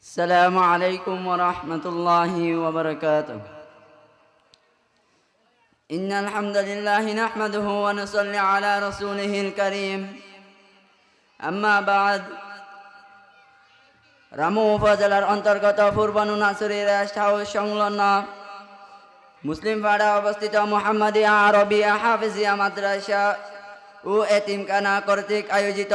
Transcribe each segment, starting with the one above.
السلام عليكم ورحمة الله وبركاته. إن الحمد لله نحمده ونصلي على رسوله الكريم. أما بعد, রামু উপজেলার অন্তর্গত পূর্ব নুনাছড়ি rest house সংলগ্ন মুসলিম পাড়া অবস্থিত মুহাম্মাদিয়া আরবিয়া হাফিজিয়া মাদ্রাসা ও এতিমখানা কর্তৃক আয়োজিত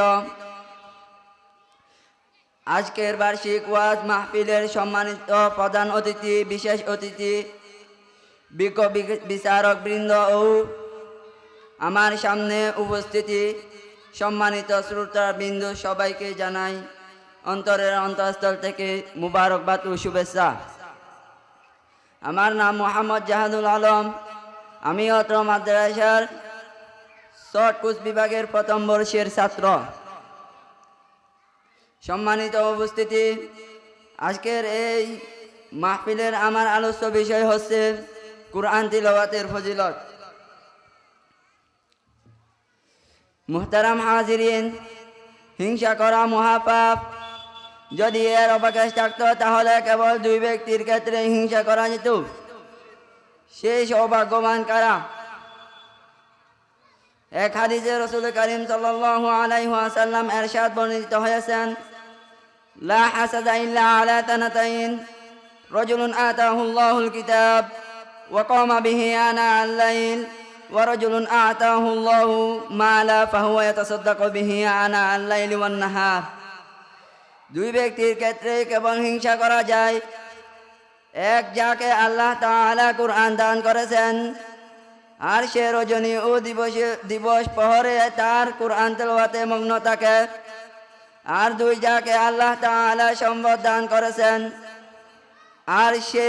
আজকের বার্ষিক ওয়াজ মাহফিলের সম্মানিত প্রধান অতিথি, বিশেষ অতিথি, বিজ্ঞ বিচারক বৃন্দ ও আমার সামনে উপস্থিতি সম্মানিত শ্রোতা বিন্দু সবাইকে জানাই অন্তরের অন্তঃস্থল থেকে মুবারকবাদ ও শুভেচ্ছা। আমার নাম মোহাম্মদ জাহাদুল আলম। আমি অত্র মাদ্রাসার শর্ট কোর্স বিভাগের প্রথম বর্ষের ছাত্র। সম্মানিত উপস্থিতি, আজকের এই মাহফিলের আমার আলোচ্য বিষয় হচ্ছে কুরআন তিলাওয়াতের ফজিলত। মুহতারাম হাজিরিন, হিংসা করা মহাপাপ। যদি এর অবকাশ থাকতো তাহলে কেবল দুই ব্যক্তির ক্ষেত্রে হিংসা করা যেত। সেই সৌভাগ্যবান কারা? এক হাদিসে রাসূল করিম সাল্লাল্লাহু আলাইহি ওয়াসাল্লাম ইরশাদ বর্ণিত হয়েছেন, লা হাসাদা ইল্লা আলা তানাতাইন, রাজুলুন আতাহু আল্লাহুল কিতাব ওয়া কামা বিহি আনা আল-লাইল, ওয়া রাজুলুন আতাহু আল্লাহু মালা ফাহুয়া ইয়াতাসাদ্দাকু বিহি আনা আল-লাইলি ওয়ান নাহার। দুই ব্যক্তির ক্ষেত্রে কেবল হিংসা করা যায়। এক, যাকে আল্লাহ তাআলা কুরআন দান করেছেন আর সে রজনী ও দিবস প্রহরে তার কুরআন তেলাওয়াতে মগ্ন থাকে। আর দুই, যাকে আল্লাহ তাআলা সম্পদ দান করেছেন আর সে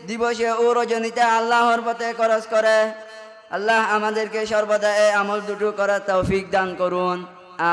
দিবসে ও রজনীতে আল্লাহর পথে খরচ করে। আল্লাহ আমাদেরকে সর্বদা এই আমল দুটো করার তৌফিক দান করুন।